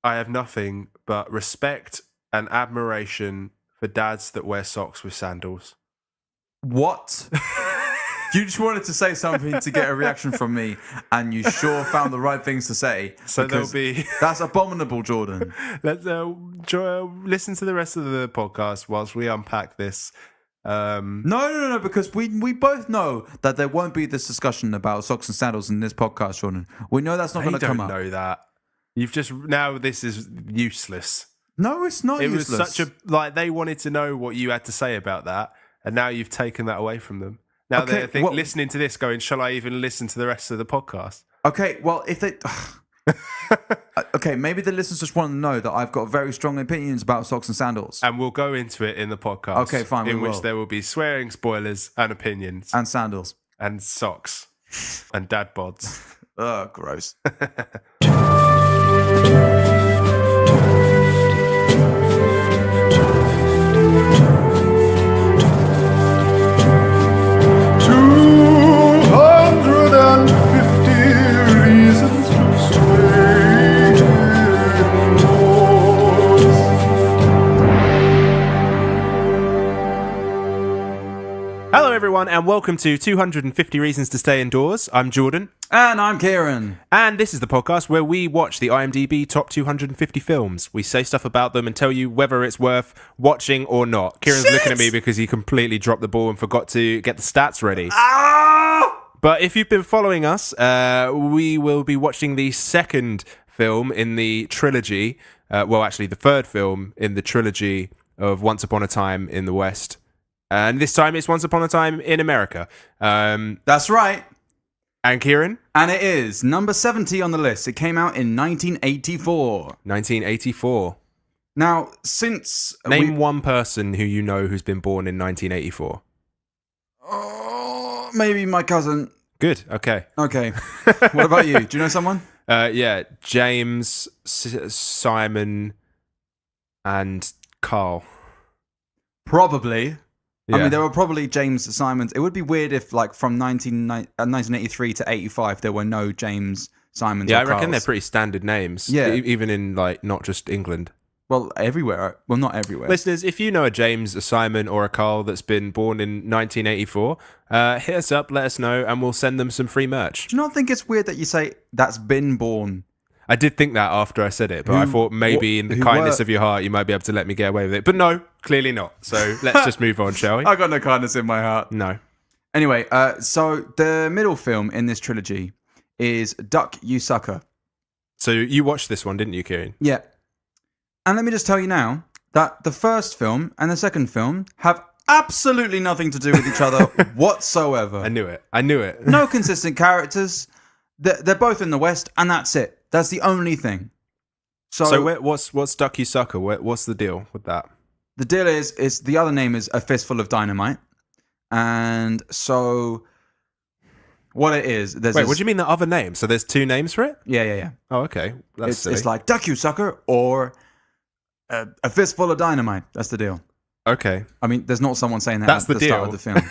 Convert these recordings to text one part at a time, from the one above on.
I have nothing but respect and admiration for dads that wear socks with sandals. What? You just wanted to say something to get a reaction from me, and you sure found the right things to say. So there'll be... That's abominable, Jordan. Let's listen to the rest of the podcast whilst we unpack this. No, because we both know that there won't be this discussion about socks and sandals in this podcast, Jordan. We know that's not going to come up. I don't know that. You've just... Now this is useless. No, it's not useless. It was such a... Like, they wanted to know what you had to say about that, and now you've taken that away from them. Now they're listening to this going, shall I even listen to the rest of the podcast? Okay, well, if they... Okay, maybe the listeners just want to know that I've got very strong opinions about socks and sandals. And we'll go into it in the podcast. Okay, fine, in which there will be swearing, spoilers, and opinions. And sandals. And socks. And dad bods. Ugh, gross. Hello everyone and welcome to 250 Reasons to Stay Indoors. I'm Jordan. And I'm Keiran. And this is the podcast where we watch the IMDb top 250 films. We say stuff about them and tell you whether it's worth watching or not. Kieran's looking at me because he completely dropped the ball and forgot to get the stats ready. But if you've been following us, we will be watching the second film in the trilogy. Well, actually the third film in the trilogy of Once Upon a Time in the West. And this time it's Once Upon a Time in America. That's right. And Keiran? And it is number 70 on the list. It came out in 1984. 1984. Now, since... Name one person who you know who's been born in 1984. Oh, maybe my cousin. Good, okay. Okay. What about you? Do you know someone? Yeah, James, Simon, and Carl. Probably. Yeah. I mean, there were probably James Simons. It would be weird if, like, from 1983 to 85, there were no James Simons. Yeah, or I reckon Carls. they're pretty standard names. Yeah. Even in, like, not just England. Well, everywhere. Well, not everywhere. Listeners, if you know a James, a Simon, or a Carl that's been born in 1984, hit us up, let us know, and we'll send them some free merch. Do you not think it's weird that you say that's been born? I did think that after I said it, but I thought maybe in the kindness of your heart, you might be able to let me get away with it. But no, clearly not. So let's just move on, shall we? I got no kindness in my heart. No. Anyway, so the middle film in this trilogy is Duck, You Sucker. So you watched this one, didn't you, Kieran? Yeah. And let me just tell you now that the first film and the second film have absolutely nothing to do with each other whatsoever. I knew it. No consistent characters. They're both in the West, and that's it. That's the only thing. So what's Duck You Sucker? What's the deal with that? The deal is the other name is A Fistful of Dynamite. And so what it is... Wait, what do you mean the other name? So there's two names for it? Yeah. Oh, okay. It's like Duck You Sucker or A Fistful of Dynamite. That's the deal. Okay. I mean, there's not someone saying that That's at the the deal. start of the film.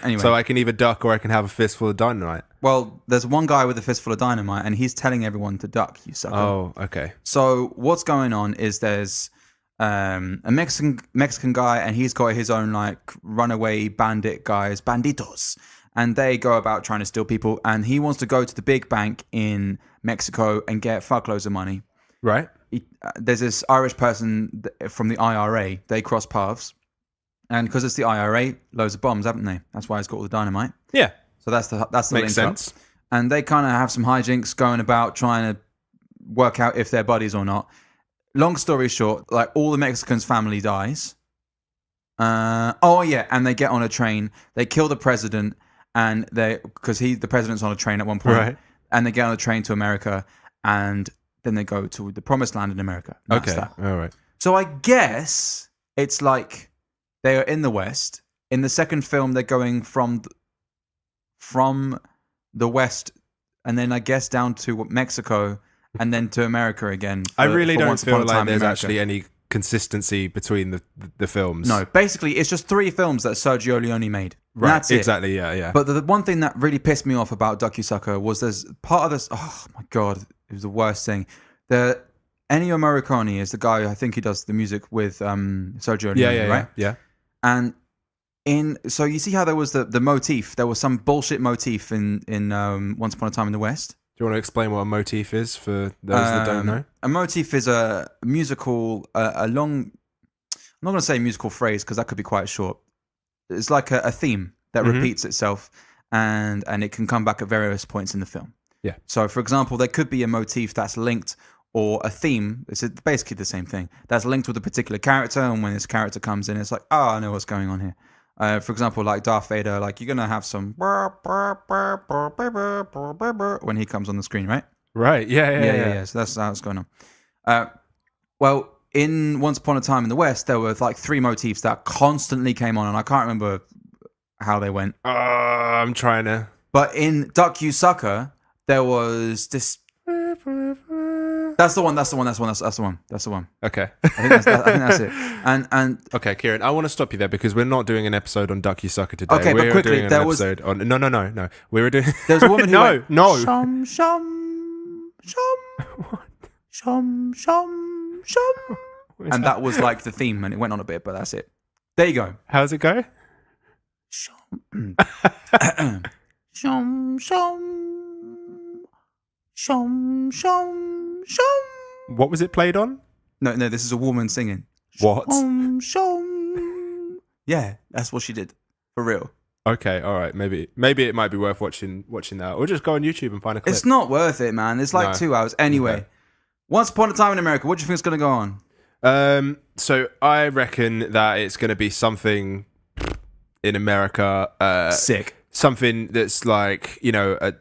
Anyway. So I can either duck or I can have a fistful of dynamite. Well, there's one guy with a fistful of dynamite, and he's telling everyone to duck, you sucker. Oh, okay. So what's going on is there's a Mexican guy, and he's got his own like runaway bandit guys, banditos, and they go about trying to steal people. And he wants to go to the big bank in Mexico and get fuckloads of money. Right. There's this Irish person from the IRA. They cross paths. And because it's the IRA, loads of bombs, haven't they? That's why it's got all the dynamite. Yeah. So that's the Makes link sense. up. And they kind of have some hijinks going about trying to work out if they're buddies or not. Long story short, like all the Mexicans' family dies. And they get on a train. They kill the president, and because the president's on a train at one point, right. And they get on a train to America, and then they go to the promised land in America. That's okay. that. All right. So I guess it's like they are in the West. In the second film, they're going from the West, and then I guess down to Mexico, and then to America again. I really don't feel like there's America. actually any consistency between the films. No, basically, it's just 3 films that Sergio Leone made. Right, That's it. exactly, yeah. But the one thing that really pissed me off about Duck You Sucker was there's part of this... Oh, my God. It was the worst thing. Ennio Morricone is the guy I think he does the music with Sergio Leone, right? Yeah. And so you see how there was the motif. There was some bullshit motif in Once Upon a Time in the West. Do you want to explain what a motif is for those that don't know? A motif is a musical, a long. I'm not going to say musical phrase because that could be quite short. It's like a theme that repeats itself, and it can come back at various points in the film. Yeah. So, for example, there could be a motif that's linked, or a theme. It's basically the same thing that's linked with a particular character, and when this character comes in, it's like, oh, I know what's going on here. For example, like Darth Vader, like you're gonna have some when he comes on the screen, right? Right. Yeah. So that's how it's going on. Well, in Once Upon a Time in the West, there were like 3 motifs that constantly came on, and I can't remember how they went. I'm trying to. But in Duck You Sucker, there was this. That's the one. Okay. I think that's it. And okay, Kieran, I want to stop you there because we're not doing an episode on Duck You Sucker today. Okay, we're but quickly, doing an there was episode on. No. We were doing. There was a woman who no, went, no. Shum. And that was like the theme, and it went on a bit, but that's it. There you go. How's it go? Shum. What was it played on? No, this is a woman singing. What? Yeah, that's what she did. For real. Okay, all right. Maybe it might be worth watching that, or just go on YouTube and find a clip. It's not worth it, man. It's like 2 hours. Anyway, Okay. Once Upon a Time in America, what do you think is going to go on? So I reckon that it's going to be something in America. Sick. Something that's like, the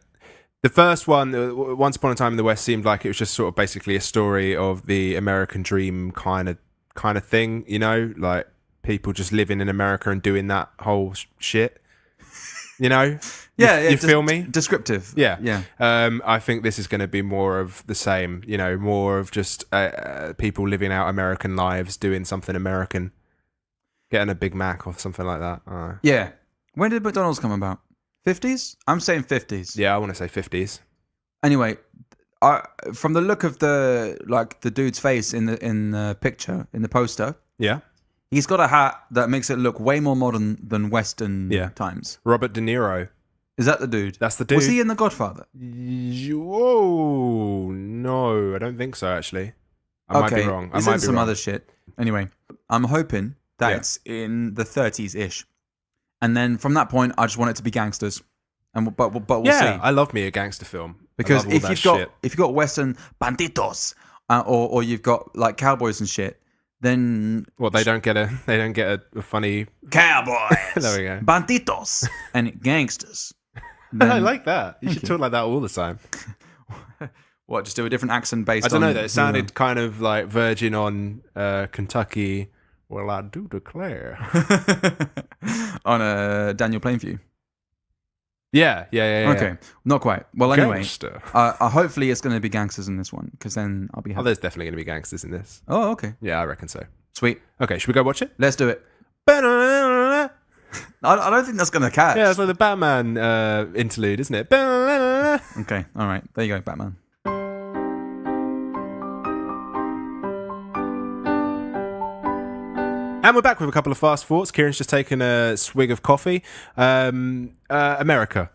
first one, Once Upon a Time in the West, seemed like it was just sort of basically a story of the American dream kind of thing, like people just living in America and doing that whole shit, Yeah, you feel me? Descriptive. Yeah. I think this is going to be more of the same, more of just people living out American lives, doing something American, getting a Big Mac or something like that. Yeah. When did McDonald's come about? 50s? I'm saying 50s. Yeah, I want to say 50s. Anyway, from the look of the dude's face in the picture, in the poster, Yeah. he's got a hat that makes it look way more modern than Western times. Robert De Niro. Is that the dude? That's the dude. Was he in The Godfather? Whoa, no, I don't think so, actually. I might be wrong. He's in some other shit. Anyway, I'm hoping that it's in the 30s-ish. And then from that point, I just want it to be gangsters. But we'll see. Yeah, I love me a gangster film. Because I love all if you've got Western banditos, or you've got like cowboys and shit, then they don't get a funny cowboys. There we go. Banditos and gangsters. I like that. You should talk like that all the time. What? Just do a different accent based on... I don't know. That it sounded kind of like verging on Kentucky. Well, I do declare. On a Daniel Plainview. Yeah. Okay, not quite. Well, anyway, Gangster. hopefully it's going to be gangsters in this one, because then I'll be happy. There's definitely going to be gangsters in this. Oh, okay. Yeah, I reckon so. Sweet. Okay, should we go watch it? Let's do it. Yeah, I don't think that's going to catch. it's like the Batman interlude, isn't it? Okay, all right. There you go, Batman. And we're back with a couple of fast thoughts. Kieran's just taken a swig of coffee. America.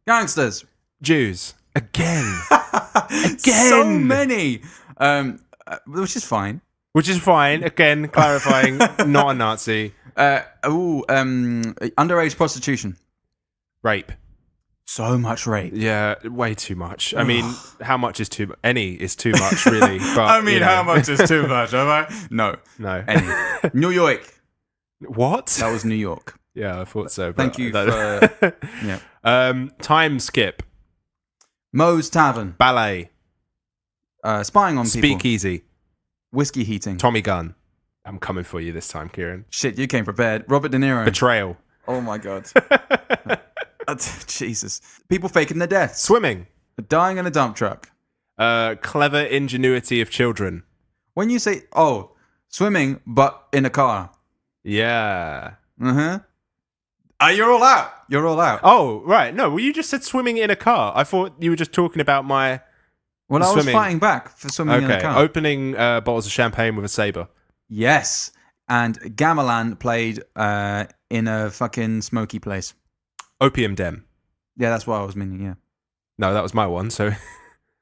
Gangsters. Jews. Again. So many. Which is fine. Which is fine. Again, clarifying, not a Nazi. Underage prostitution. Rape. So much rape. Yeah, way too much. I mean, how much is too much? Any is too much, really. But, how much is too much, am I? No. Any. New York. What? That was New York. Yeah, I thought so. Thank you for... Yeah. Time skip. Moe's Tavern. Ballet. Spying on people. Speakeasy. Whiskey heating. Tommy Gun. I'm coming for you this time, Kieran. Shit, you came prepared. Robert De Niro. Betrayal. Oh my God. Jesus. People faking their deaths. Swimming. Dying in a dump truck. Clever ingenuity of children. When you say, swimming, but in a car. Yeah. You're all out. You're all out. Oh, right. No, well, you just said swimming in a car. I thought you were just talking about my Well, I was Swimming. fighting back for swimming in a Okay, cup. opening bottles of champagne with a saber. Yes. And Gamelan played in a fucking smoky place. Opium den. Yeah, that's what I was meaning, yeah. No, that was my one. So,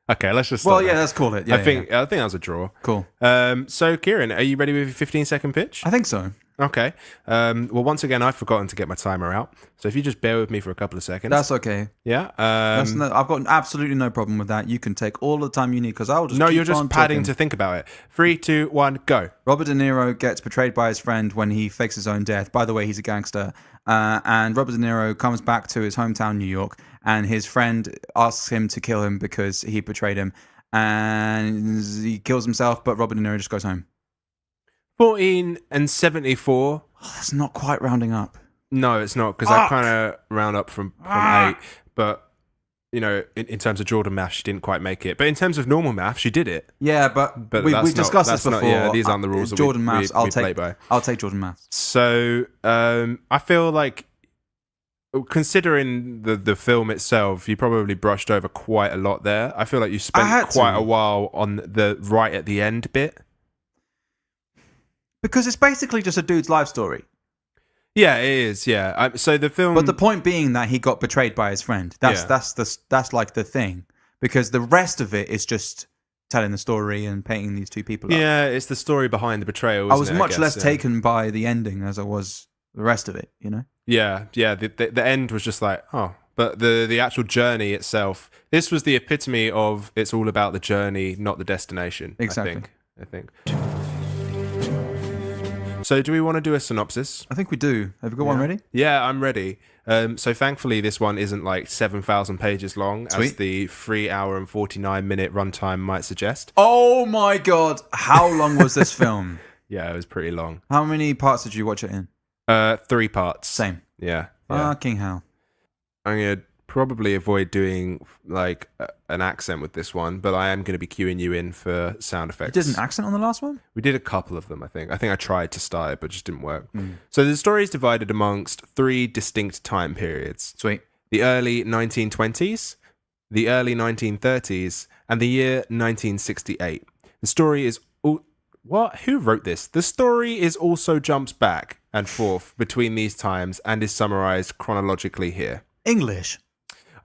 okay, let's just. Well, stop yeah, there. let's call it. Yeah, I think that was a draw. Cool. So, Kieran, are you ready with your 15-second pitch? I think so. Okay. Well, once again, I've forgotten to get my timer out. So if you just bear with me for a couple of seconds. That's okay. Yeah. I've got absolutely no problem with that. You can take all the time you need because I'll just. No, keep you're just on padding talking. to think about it. 3, 2, 1, go. Robert De Niro gets betrayed by his friend when he fakes his own death. By the way, he's a gangster. And Robert De Niro comes back to his hometown, New York, and his friend asks him to kill him because he betrayed him. And he kills himself, but Robert De Niro just goes home. 14 and 74. Oh, that's not quite rounding up. No, it's not, because I kind of round up from 8. But, you know, in terms of Jordan math, she didn't quite make it. But in terms of normal math, she did it. Yeah, but we discussed this before. Yeah, these aren't the rules Jordan that maths, we play by. I'll take Jordan maths. So I feel like, considering the film itself, you probably brushed over quite a lot there. I feel like you spent quite a while on the right at the end bit. Because it's basically just a dude's life story. Yeah, it is. Yeah. So the film, but the point being that he got betrayed by his friend. That's like the thing. Because the rest of it is just telling the story and painting these two people up. Yeah, it's the story behind the betrayal. I was much less taken by the ending as I was the rest of it. You know. Yeah. The end was just like, oh, but the actual journey itself. This was the epitome of it's all about the journey, not the destination. Exactly. I think. So do we want to do a synopsis? I think we do. Have you got one ready? Yeah, I'm ready. So thankfully, this one isn't like 7,000 pages long, Sweet. as the 3 hour and 49-minute runtime might suggest. Oh my god! How long was this film? Yeah, it was pretty long. How many parts did you watch it in? 3 parts. Same. Yeah. Fucking hell. I'm going to probably avoid doing like an accent with this one, but I am going to be queuing you in for sound effects. You did an accent on the last one? We did a couple of them, I think. I think I tried to start it, but it just didn't work. So the story is divided amongst 3 distinct time periods. Sweet. The early 1920s, the early 1930s, and the year 1968. The story is... What? Who wrote this? The story is also jumps back and forth between these times and is summarized chronologically here. English.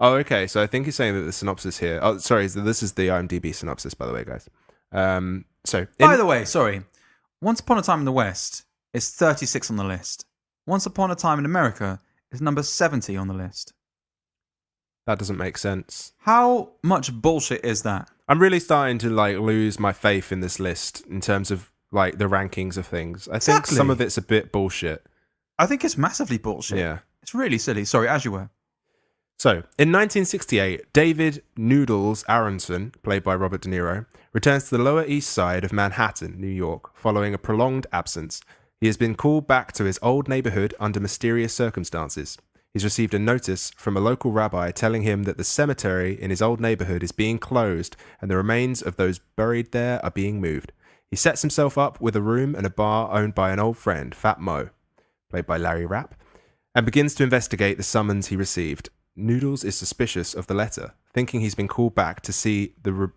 Oh, okay. So I think he's saying that the synopsis here... Oh, sorry. So this is the IMDb synopsis, by the way, guys. By the way, sorry. Once Upon a Time in the West is 36 on the list. Once Upon a Time in America is number 70 on the list. That doesn't make sense. How much bullshit is that? I'm really starting to like lose my faith in this list in terms of like the rankings of things. I think some of it's a bit bullshit. I think it's massively bullshit. Yeah. It's really silly. Sorry, as you were. So, in 1968, David Noodles Aronson, played by Robert De Niro, returns to the Lower East Side of Manhattan, New York, following a prolonged absence. He has been called back to his old neighborhood under mysterious circumstances. He's received a notice from a local rabbi telling him that the cemetery in his old neighborhood is being closed and the remains of those buried there are being moved. He sets himself up with a room and a bar owned by an old friend, Fat Mo, played by Larry Rapp, and begins to investigate the summons he received. Noodles is suspicious of the letter, thinking he's been called back to see the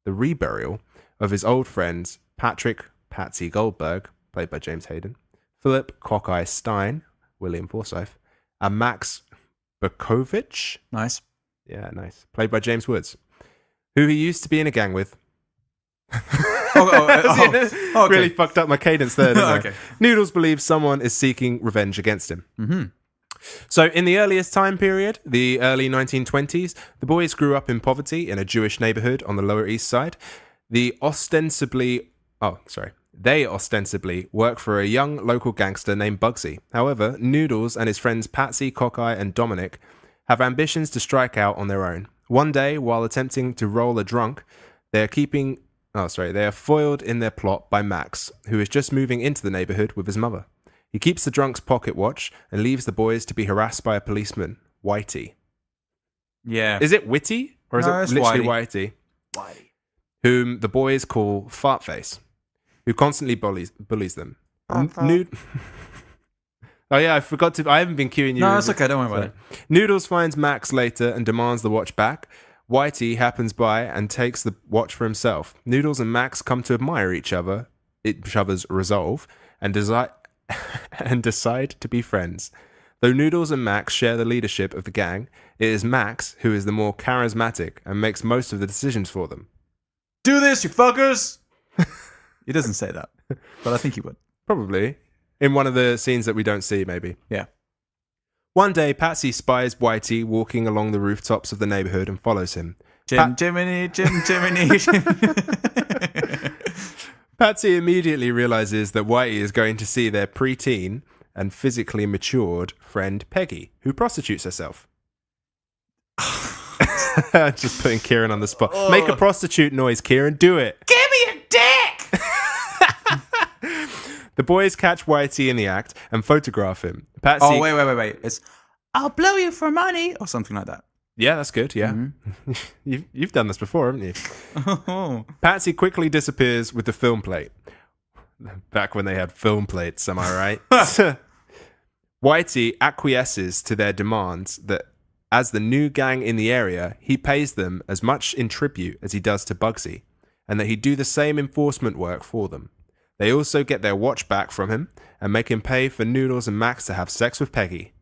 reburial of his old friends Patrick Patsy Goldberg, played by James Hayden, Philip Cockeye Stein, William Forsythe, and Max Bukovich. Nice. Yeah, nice. Played by James Woods, who he used to be in a gang with. Okay. Really fucked up my cadence there, didn't I? Okay. Noodles believes someone is seeking revenge against him. Mm-hmm. So in the earliest time period, the early 1920s, the boys grew up in poverty in a Jewish neighborhood on the Lower East Side. They ostensibly work for a young local gangster named Bugsy. However, Noodles and his friends Patsy, Cockeye, and Dominic have ambitions to strike out on their own. One day, while attempting to roll a drunk, they are foiled in their plot by Max, who is just moving into the neighborhood with his mother. He keeps the drunk's pocket watch and leaves the boys to be harassed by a policeman, Whitey. Yeah. Is it Witty? Or is No, it it's literally Whitey. Whitey? Whom the boys call Fartface, who constantly bullies them. Oh yeah, I haven't been queuing you. No, it's okay. Don't worry about it. Noodles finds Max later and demands the watch back. Whitey happens by and takes the watch for himself. Noodles and Max come to admire each other's resolve, and decide to be friends. Though Noodles and Max share the leadership of the gang, it is Max who is the more charismatic and makes most of the decisions for them. Do this, you fuckers! He doesn't say that, but I think he would. Probably. In one of the scenes that we don't see, maybe. Yeah. One day, Patsy spies Whitey walking along the rooftops of the neighborhood and follows him. Jiminy. Patsy immediately realizes that Whitey is going to see their preteen and physically matured friend Peggy, who prostitutes herself. Just putting Keiran on the spot. Make a prostitute noise, Keiran. Do it. Give me a dick! The boys catch Whitey in the act and photograph him. Patsy, Oh, wait. It's, I'll blow you for money, or something like that. Yeah, that's good, yeah. Mm-hmm. You've done this before, haven't you? Oh. Patsy quickly disappears with the film plate. Back when they had film plates, am I right? Whitey acquiesces to their demands that as the new gang in the area, he pays them as much in tribute as he does to Bugsy, and that he do the same enforcement work for them. They also get their watch back from him and make him pay for Noodles and Max to have sex with Peggy.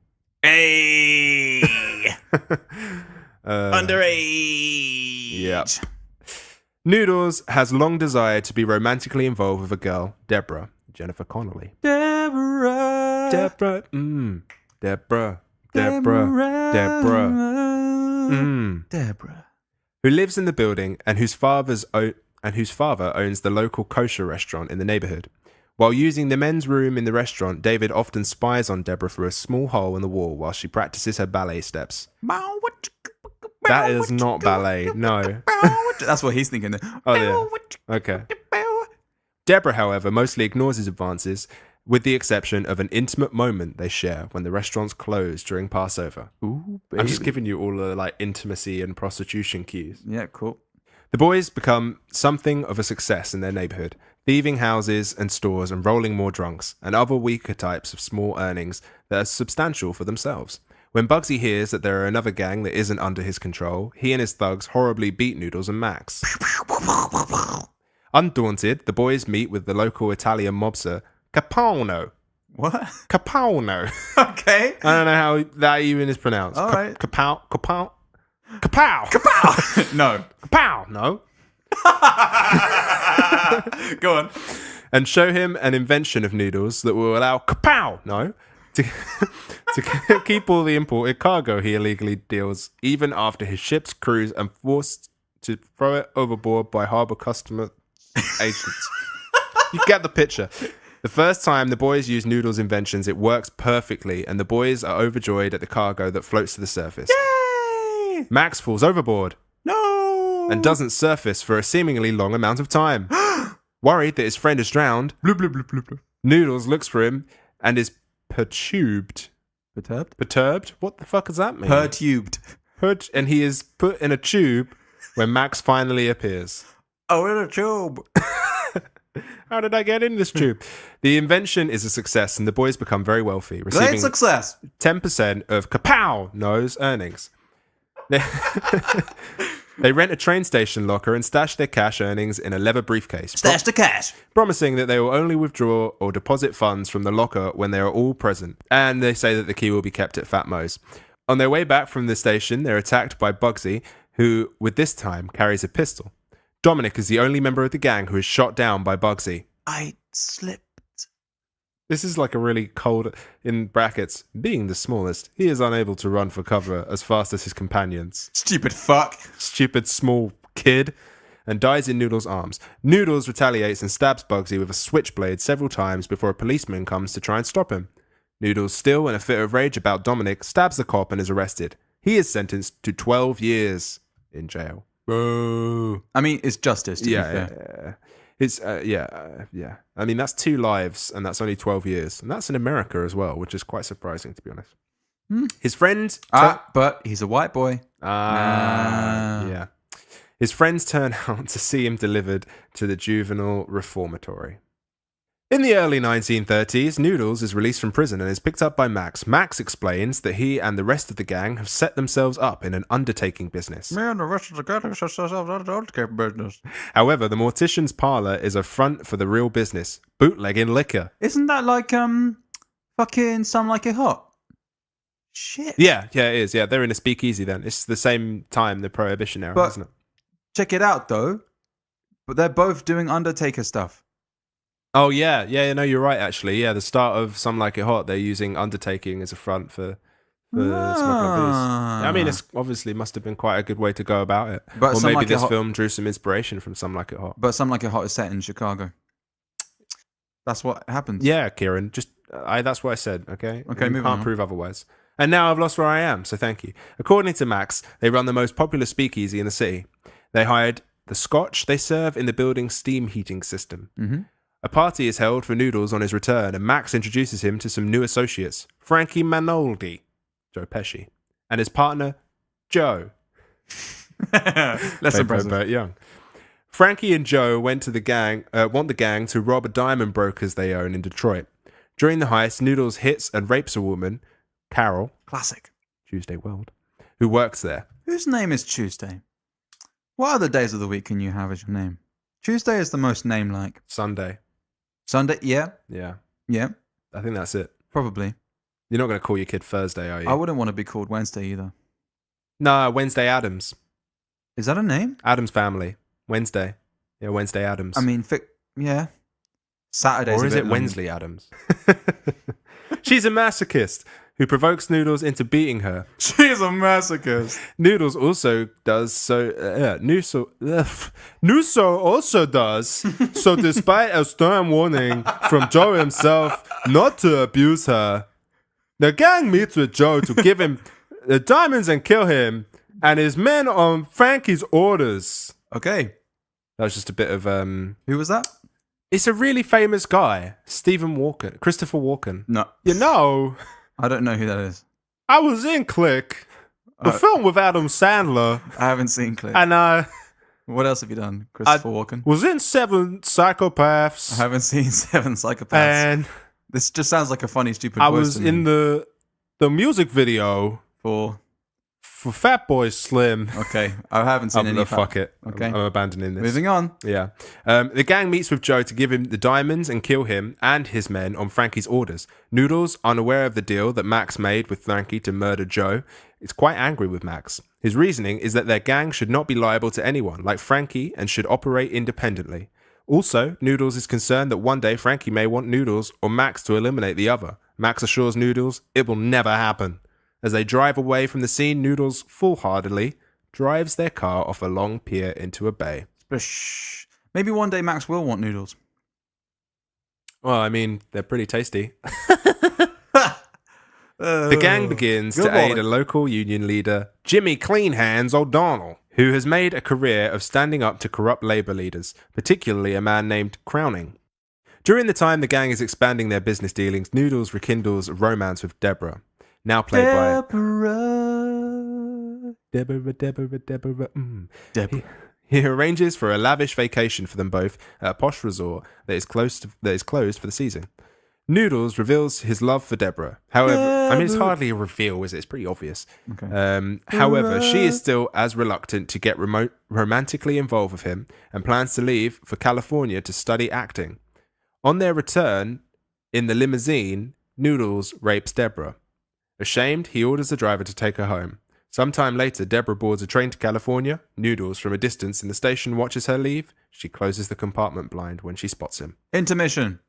Hey! Underage! Yep. Noodles has long desired to be romantically involved with a girl, Deborah, Jennifer Connelly. Deborah, who lives in the building and whose father owns the local kosher restaurant in the neighborhood. While using the men's room in the restaurant, David often spies on Deborah through a small hole in the wall while she practices her ballet steps. That is not ballet, no. That's what he's thinking. Oh, yeah. Okay. Deborah, however, mostly ignores his advances, with the exception of an intimate moment they share when the restaurant's closed during Passover. Ooh, baby. I'm just giving you all the intimacy and prostitution cues. Yeah, cool. The boys become something of a success in their neighborhood, thieving houses and stores and rolling more drunks, and other weaker types of small earnings that are substantial for themselves. When Bugsy hears that there are another gang that isn't under his control, he and his thugs horribly beat Noodles and Max. Undaunted, the boys meet with the local Italian mobster, Capano. What? Capano. Okay. I don't know how that even is pronounced. All right. Kapow. No. Kapow. No. Go on. And show him an invention of Noodles that will allow Kapow. No. To keep all the imported cargo he illegally deals, even after his ship's crews are forced to throw it overboard by harbour customer agents. You get the picture. The first time the boys use Noodles' inventions, it works perfectly, and the boys are overjoyed at the cargo that floats to the surface. Yay! Max falls overboard. No! And doesn't surface for a seemingly long amount of time. Worried that his friend is drowned, Noodles looks for him and is perturbed. Perturbed? What the fuck does that mean? Perturbed. And he is put in a tube when Max finally appears. Oh, in a tube. How did I get in this tube? The invention is a success and the boys become very wealthy, receiving Great success. 10% of Kapow!'s earnings. They rent a train station locker and stash their cash earnings in a leather briefcase. Stash the cash. Promising that they will only withdraw or deposit funds from the locker when they are all present. And they say that the key will be kept at Fat Mo's. On their way back from the station, they're attacked by Bugsy, who, with this time, carries a pistol. Dominic is the only member of the gang who is shot down by Bugsy. I slipped. This is like a really cold, in brackets, being the smallest, he is unable to run for cover as fast as his companions. Stupid fuck. Stupid small kid. And dies in Noodles' arms. Noodles retaliates and stabs Bugsy with a switchblade several times before a policeman comes to try and stop him. Noodles, still in a fit of rage about Dominic, stabs the cop and is arrested. He is sentenced to 12 years in jail. Boo. I mean, it's justice, to be fair. Yeah. It's, yeah. I mean, that's 2 lives, and that's only 12 years. And that's in America as well, which is quite surprising, to be honest. His friend... but he's a white boy. Yeah. His friends turn out to see him delivered to the juvenile reformatory. In the early 1930s, Noodles is released from prison and is picked up by Max. Max explains that he and the rest of the gang have set themselves up in an undertaking business. Me and the rest of the gang set themselves up in an undertaking business. However, the mortician's parlor is a front for the real business, bootlegging liquor. Isn't that like fucking Some Like It Hot? Shit. Yeah, it is. Yeah, they're in a speakeasy then. It's the same time, the Prohibition era, isn't it? Check it out, though. But they're both doing Undertaker stuff. Oh, yeah. No, you're right, actually. Yeah, the start of Some Like It Hot, they're using undertaking as a front for smuggling booze. I mean, it's obviously must have been quite a good way to go about it. But or Some maybe Like It this Hot- film drew some inspiration from Some Like It Hot. But Some Like It Hot is set in Chicago. That's what happens. Yeah, Kieran. That's what I said, okay? Okay, you moving can't on. prove otherwise. And now I've lost where I am, so thank you. According to Max, they run the most popular speakeasy in the city. They hired the scotch they serve in the building's steam heating system. Mm-hmm. A party is held for Noodles on his return, and Max introduces him to some new associates, Frankie Manoldi, Joe Pesci, and his partner, Joe. Less impressive. Burt Young. Frankie and Joe want the gang to rob a diamond brokers they own in Detroit. During the heist, Noodles hits and rapes a woman, Carol, Classic. Tuesday World, who works there. Whose name is Tuesday? What other days of the week can you have as your name? Tuesday is the most name-like. Sunday. Sunday, yeah. Yeah. Yeah, I think that's it. probably. You're not going to call your kid Thursday, are you? I wouldn't want to be called Wednesday either. No, Wednesday Addams. Is that a name? Addams Family. Wednesday. Yeah, Wednesday Addams. I mean, yeah. Saturday's or a is bit it long. Wensley Addams? She's a masochist who provokes Noodles into beating her. She's a masochist. Noodles also does so. Nuso also does so, despite a stern warning from Joe himself not to abuse her. The gang meets with Joe to give him the diamonds and kill him, and his men on Frankie's orders. Okay. That was just a bit of Who was that? It's a really famous guy, Christopher Walken. No. You know, I don't know who that is. I was in Click, the film with Adam Sandler, I haven't seen Click. and I What else have you done, Christopher Walken? was in Seven Psychopaths, I haven't seen Seven Psychopaths. and This just sounds like a funny, stupid I voice was to me. in the music video For Fat Boy Slim. okay, I haven't seen any. Fuck it. Okay. I'm abandoning this. Moving on. Yeah. The gang meets with Joe to give him the diamonds and kill him and his men on Frankie's orders. Noodles, unaware of the deal that Max made with Frankie to murder Joe, is quite angry with Max. His reasoning is that their gang should not be liable to anyone, like Frankie, and should operate independently. Also, Noodles is concerned that one day Frankie may want Noodles or Max to eliminate the other. Max assures Noodles it will never happen. As they drive away from the scene, Noodles foolhardily drives their car off a long pier into a bay. Splish. Maybe one day Max will want noodles. Well, I mean, they're pretty tasty. The gang begins to aid a local union leader, Jimmy Clean Hands O'Donnell, who has made a career of standing up to corrupt labor leaders, particularly a man named Crowning. During the time the gang is expanding their business dealings, Noodles rekindles a romance with Deborah, now played by Deborah. He arranges for a lavish vacation for them both at a posh resort that is closed for the season. Noodles reveals his love for Deborah. However, I mean, it's hardly a reveal, is it? It's pretty obvious. Okay. However, she is still as reluctant to get romantically involved with him and plans to leave for California to study acting. On their return, in the limousine, Noodles rapes Deborah. Ashamed, he orders the driver to take her home. Sometime later, Deborah boards a train to California. Noodles, from a distance in the station, watches her leave. She closes the compartment blind when she spots him. Intermission.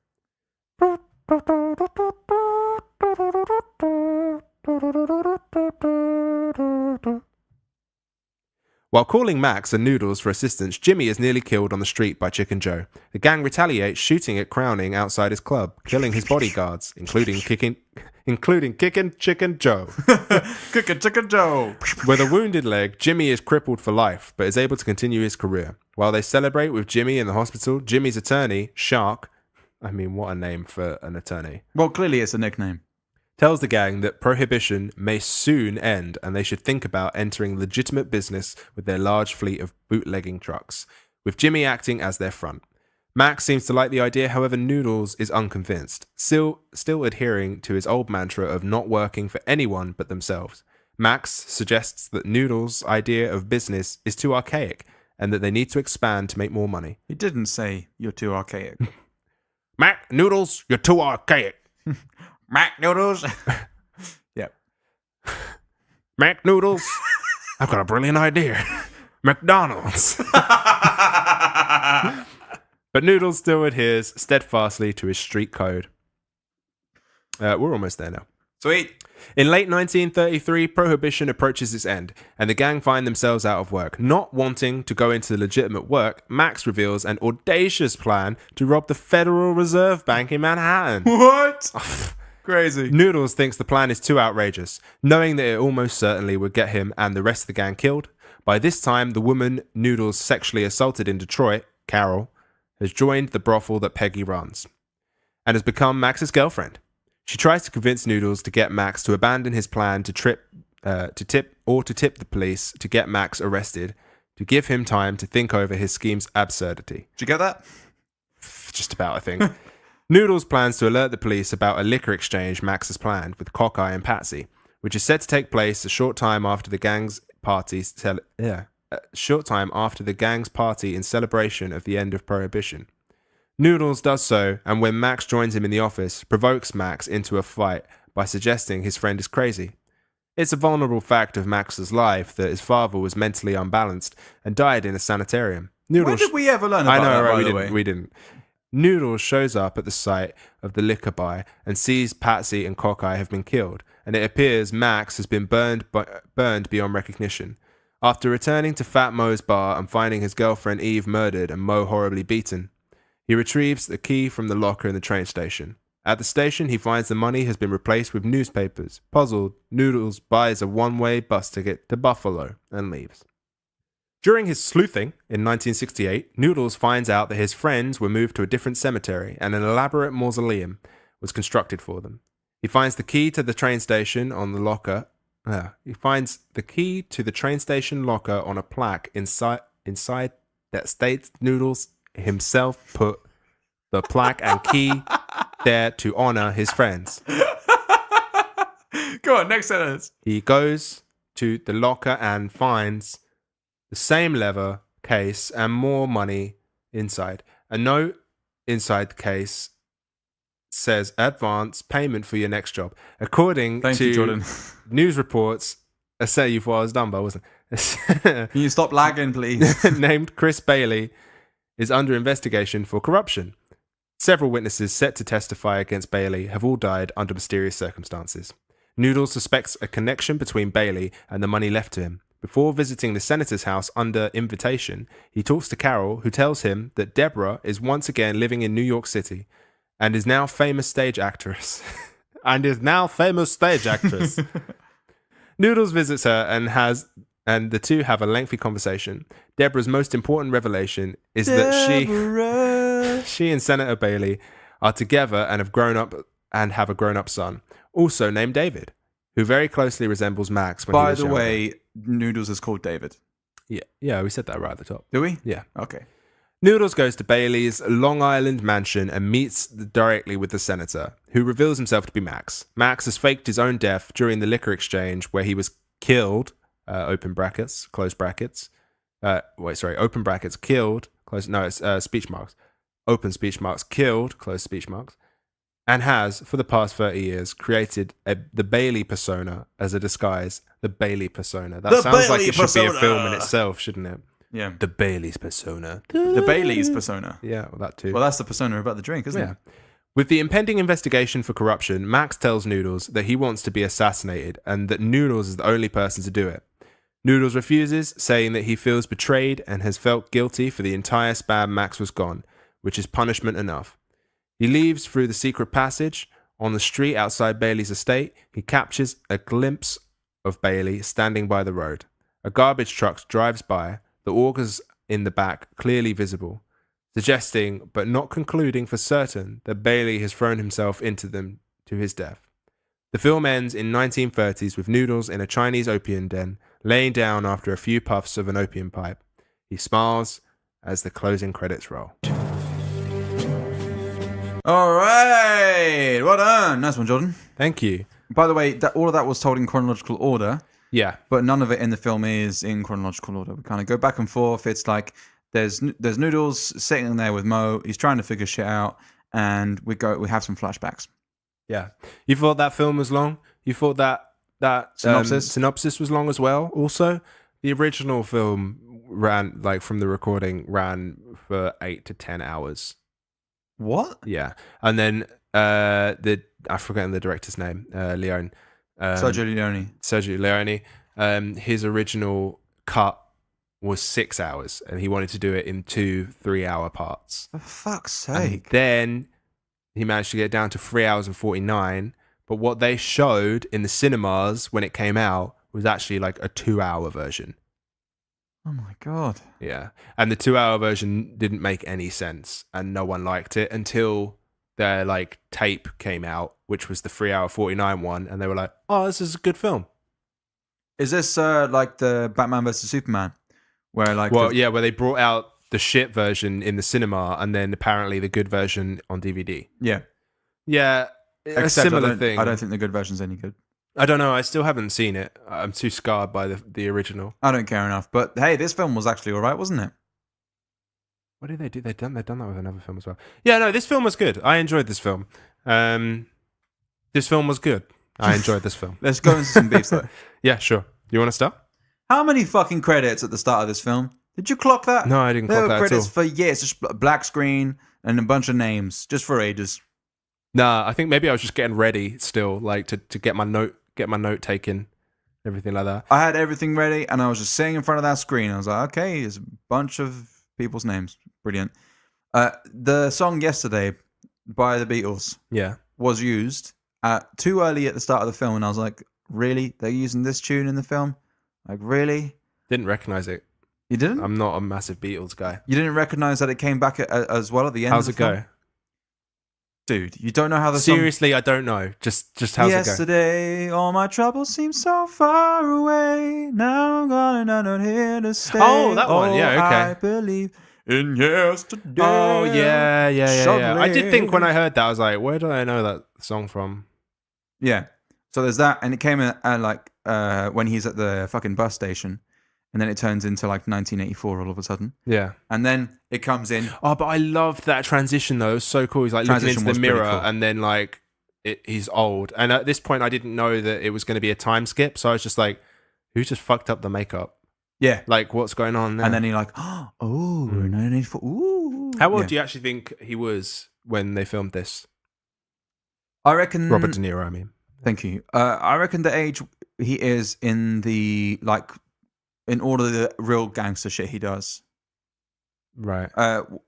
While calling Max and Noodles for assistance, Jimmy is nearly killed on the street by Chicken Joe. The gang retaliates, shooting at Crowning outside his club, killing his bodyguards, including kicking Chicken Joe. Cooking Chicken Joe. With a wounded leg, Jimmy is crippled for life, but is able to continue his career. While they celebrate with Jimmy in the hospital, Jimmy's attorney, Shark, I mean, what a name for an attorney, Well, clearly it's a nickname. tells the gang that prohibition may soon end and they should think about entering legitimate business with their large fleet of bootlegging trucks, with Jimmy acting as their front. Max seems to like the idea, however, Noodles is unconvinced, still adhering to his old mantra of not working for anyone but themselves. Max suggests that Noodles' idea of business is too archaic and that they need to expand to make more money. He didn't say you're too archaic. Mac, Noodles, you're too archaic. Mac Noodles. Yep. Mac Noodles, I've got a brilliant idea. McDonald's. But Noodles still adheres steadfastly to his street code. We're almost there now. Sweet. In late 1933, Prohibition approaches its end, and the gang find themselves out of work. Not wanting to go into legitimate work, Max reveals an audacious plan to rob the Federal Reserve Bank in Manhattan. What? Crazy. Noodles thinks the plan is too outrageous, knowing that it almost certainly would get him and the rest of the gang killed. By this time, the woman Noodles sexually assaulted in Detroit, Carol, has joined the brothel that Peggy runs and has become Max's girlfriend. She tries to convince Noodles to get Max to abandon his plan to tip the police to get Max arrested, to give him time to think over his scheme's absurdity. Did you get that? Just about, I think. Noodles plans to alert the police about a liquor exchange Max has planned with Cockeye and Patsy, which is set to take place a short time after the gang's party in celebration of the end of Prohibition. Noodles does so, and when Max joins him in the office, provokes Max into a fight by suggesting his friend is crazy. It's a vulnerable fact of Max's life that his father was mentally unbalanced and died in a sanitarium. When did we ever learn about that, by the way? We didn't. Noodles shows up at the site of the liquor buy and sees Patsy and Cockeye have been killed, and it appears Max has been burned beyond recognition. After returning to Fat Mo's bar and finding his girlfriend Eve murdered and Mo horribly beaten, he retrieves the key from the locker in the train station. At the station, he finds the money has been replaced with newspapers. Puzzled, Noodles buys a one-way bus ticket to Buffalo and leaves. During his sleuthing in 1968, Noodles finds out that his friends were moved to a different cemetery and an elaborate mausoleum was constructed for them. He finds the key to the train station on the locker. He finds the key to the train station locker on a plaque inside that states Noodles himself put the plaque and key there to honor his friends. Go on, next sentence. He goes to the locker and finds the same leather case and more money inside. A note inside the case says advance payment for your next job. According Thank to you, Jordan. news reports, I say you thought I was done, but I wasn't. Can you stop lagging, please? Named Chris Bailey is under investigation for corruption. Several witnesses set to testify against Bailey have all died under mysterious circumstances. Noodles suspects a connection between Bailey and the money left to him. Before visiting the senator's house under invitation, he talks to Carol, who tells him that Deborah is once again living in New York City and is now famous stage actress. Noodles visits her and the two have a lengthy conversation. Deborah's most important revelation is that she and Senator Bailey are together and have a grown-up son, also named David, who very closely resembles Max when he was younger. By the way, Noodles is called David. Yeah, we said that right at the top. Do we? Yeah. Okay. Noodles goes to Bailey's Long Island mansion and meets directly with the senator, who reveals himself to be Max. Max has faked his own death during the liquor exchange where he was killed, open brackets, close brackets. Open brackets, killed, close, no, it's speech marks. Open speech marks, killed, close speech marks. And has, for the past 30 years, created the Bailey persona as a disguise. The Bailey persona. That sounds like it should be a film in itself, shouldn't it? Yeah. The Bailey's persona. The Bailey's persona. Yeah, well, that too. Well, that's the persona about the drink, isn't it? With the impending investigation for corruption, Max tells Noodles that he wants to be assassinated and that Noodles is the only person to do it. Noodles refuses, saying that he feels betrayed and has felt guilty for the entire span Max was gone, which is punishment enough. He leaves through the secret passage. On the street outside Bailey's estate, he captures a glimpse of Bailey standing by the road. A garbage truck drives by, the augers in the back clearly visible, suggesting but not concluding for certain that Bailey has thrown himself into them to his death. The film ends in 1930s with Noodles in a Chinese opium den, laying down after a few puffs of an opium pipe. He smiles as the closing credits roll. All right. Well done. Nice one, Jordan. Thank you. By the way, all of that was told in chronological order, Yeah. but none of it in the film is in chronological order. We kind of go back and forth. It's like there's Noodles sitting there with Mo. He's trying to figure shit out, and we have some flashbacks. Yeah. You thought that film was long? You thought that synopsis was long as well? Also, the original film ran, like, from the recording, ran for 8 to 10 hours. What? Yeah. And then I've forgotten the director's name, Leone. Sergio Leone. His original cut was 6 hours, and he wanted to do it in 2 3-hour parts. For fuck's sake. And then he managed to get it down to 3 hours and 49. But what they showed in the cinemas when it came out was actually like a 2-hour version. Oh my God. Yeah. And the 2-hour version didn't make any sense, and no one liked it until their like tape came out, which was the 3 hour 49 one, and they were like, oh, this is a good film. Is this like the Batman vs Superman? Where like where they brought out the shit version in the cinema and then apparently the good version on DVD. Yeah. Yeah. A similar thing. I don't think the good version's any good. I don't know. I still haven't seen it. I'm too scarred by the original. I don't care enough. But hey, this film was actually all right, wasn't it? What did they do? They've done that with another film as well. Yeah, no, this film was good. I enjoyed this film. This film was good. I enjoyed this film. Let's go into some beefs though. Yeah, sure. You want to start? How many fucking credits at the start of this film? Did you clock that? No, I didn't clock that at all. There were credits for years, just black screen and a bunch of names, just for ages. Nah, I think maybe I was just getting ready still, like to get my note taken, everything like that. I had everything ready, and I was just sitting in front of that screen. I was like, okay, there's a bunch of people's names. Brilliant. The song Yesterday by the Beatles was used too early at the start of the film, and I was like, really? They're using this tune in the film? Like, really? Didn't recognize it. You didn't? I'm not a massive Beatles guy. You didn't recognize that it came back as well at the end How's of the film? go? Dude, you don't know how the Seriously, I don't know. Just how's it go? Yesterday, all my troubles seem so far away. Now I'm gone and I'm not here to stay. Oh, that one. Yeah, okay. I believe in yesterday. Oh, yeah. I did think when I heard that, I was like, where do I know that song from? Yeah. So there's that, and it came when he's at the fucking bus station, and then it turns into like 1984 all of a sudden. Yeah. And then it comes in. Oh, but I loved that transition though. It was so cool. He's like looking into the mirror, cool. And then like he's old. And at this point, I didn't know that it was going to be a time skip. So I was just like, who just fucked up the makeup? Yeah. Like, what's going on there? And then he's like, 1984. Ooh. How old do you actually think he was when they filmed this? I reckon... Robert De Niro, I mean. Thank you. I reckon the age he is in in all of the real gangster shit he does. Right.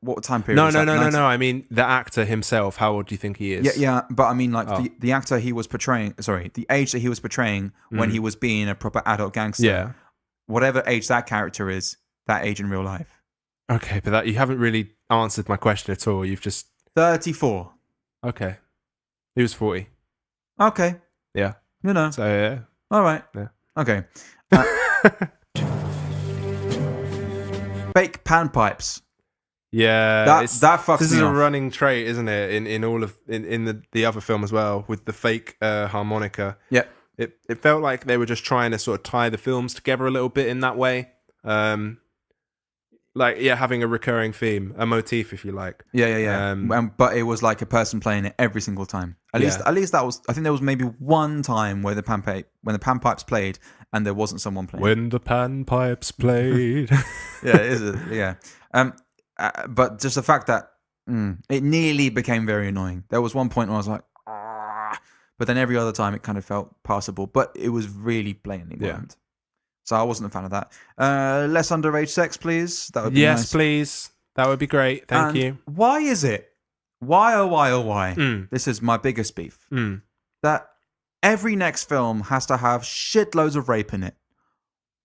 What time period? No. I mean, the actor himself. How old do you think he is? Yeah. But I mean, like the actor he was portraying. Sorry, the age that he was portraying when he was being a proper adult gangster. Yeah. Whatever age that character is, that age in real life. Okay, but you haven't really answered my question at all. You've just 34. Okay. He was 40. Okay. Yeah. You know. So yeah. All right. Yeah. Okay. Fake panpipes. Yeah, that fucks This me is off. a running trait, isn't it? In all of the other film as well, with the fake harmonica. Yeah, it felt like they were just trying to sort of tie the films together a little bit in that way. Having a recurring theme, a motif, if you like. Yeah. But it was like a person playing it every single time. At least that was. I think there was maybe one time where the panpipes played and there wasn't someone playing. When the panpipes played. Yeah. But just the fact that it nearly became very annoying. There was one point where I was like, but then every other time it kind of felt passable. But it was really blatantly bland. So I wasn't a fan of that. Less underage sex, please. That would be nice. Yes, please. That would be great. Thank you. Why is it? Why? This is my biggest beef. That every next film has to have shitloads of rape in it.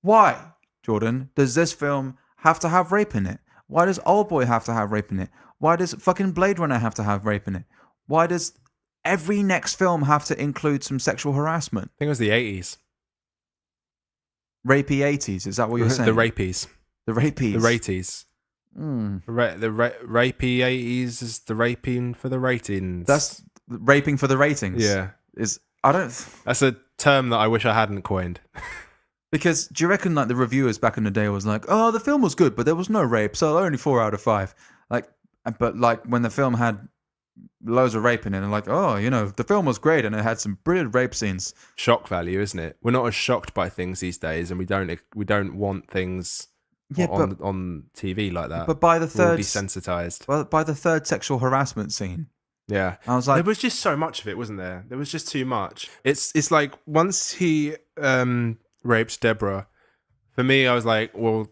Why, Jordan, does this film have to have rape in it? Why does Oldboy have to have rape in it? Why does fucking Blade Runner have to have rape in it? Why does every next film have to include some sexual harassment? I think it was the 80s. Rapey 80s, is that what you're saying? The rapies. The rapies. The raties. Rapey 80s is the raping for the ratings. That's raping for the ratings. Yeah. That's a term that I wish I hadn't coined. Because do you reckon like the reviewers back in the day was like, oh, the film was good, but there was no rape, so only 4 out of 5. But when the film had loads of rape in it, and like, oh, the film was great and it had some brilliant rape scenes. Shock value, isn't it? We're not as shocked by things these days, and we don't want things on TV like that. But by the We're all third desensitized. Well, by the third sexual harassment scene, yeah, I was like, there was just so much of it, wasn't there? There was just too much. It's like once he rapes Deborah, for me, I was like, well,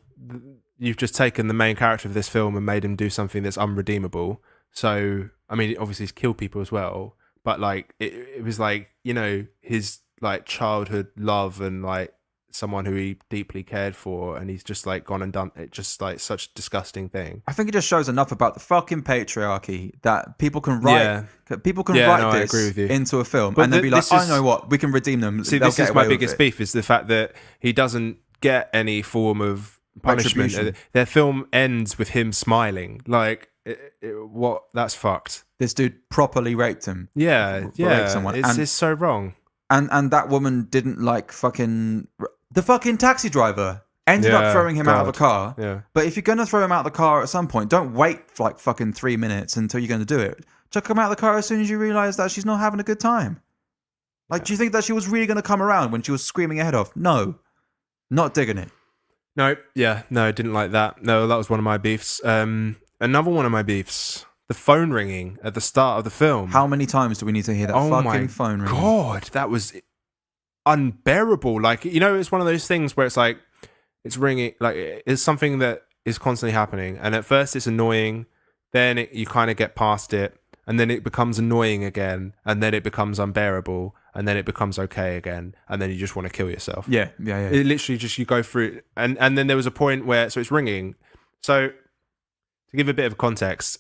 you've just taken the main character of this film and made him do something that's unredeemable. So, I mean, obviously he's killed people as well, but like it was like, his like childhood love and like someone who he deeply cared for, and he's just like gone and done it. Just like such a disgusting thing. I think it just shows enough about the fucking patriarchy that people can write I agree with you. into a film, and they'll be like, I know what, we can redeem them. See, this is my biggest beef, is the fact that he doesn't get any form of punishment. Retribution. Their film ends with him smiling. Like, what? That's fucked. This dude properly raped him. Raped someone. It's so wrong. And that woman didn't like the fucking taxi driver ended up throwing him out of a car. Yeah. But if you're going to throw him out of the car at some point, don't wait for like fucking 3 minutes until you're going to do it. Chuck him out of the car as soon as you realize that she's not having a good time. Like, do you think that she was really going to come around when she was screaming her head off? No. Not digging it. No, didn't like that. No, that was one of my beefs. Another one of my beefs, the phone ringing at the start of the film. How many times do we need to hear that fucking phone ringing? God, that was unbearable. Like, it's one of those things where it's like, it's ringing, like it's something that is constantly happening. And at first it's annoying, then you kind of get past it, and then it becomes annoying again, and then it becomes unbearable, and then it becomes okay again, and then you just want to kill yourself. Yeah. It literally just, you go through, and then there was a point where, so it's ringing. So to give a bit of context,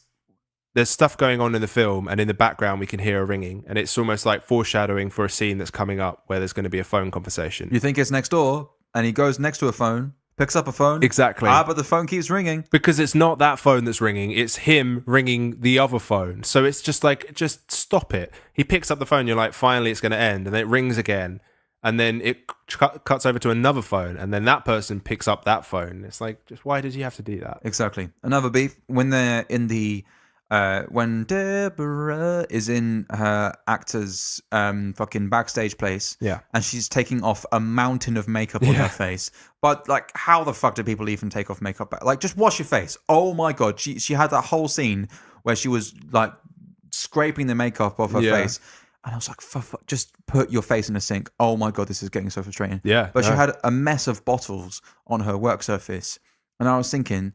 there's stuff going on in the film, and in the background we can hear a ringing, and it's almost like foreshadowing for a scene that's coming up where there's going to be a phone conversation. You think it's next door, and he goes next to a phone, picks up a phone. Exactly. But the phone keeps ringing. Because it's not that phone that's ringing, it's him ringing the other phone. So it's just like, just stop it. He picks up the phone, you're like, finally it's going to end, and then it rings again, and then it cuts over to another phone, and then that person picks up that phone. It's like, just why did you have to do that? Exactly. Another beef, when they're in the when Deborah is in her actor's fucking backstage place, and she's taking off a mountain of makeup on her face. But like, how the fuck do people even take off makeup? Like, just wash your face. Oh my god, she had that whole scene where she was like scraping the makeup off her face, and I was like, just put your face in a sink. Oh my god, this is getting so frustrating. But she had a mess of bottles on her work surface, and I was thinking,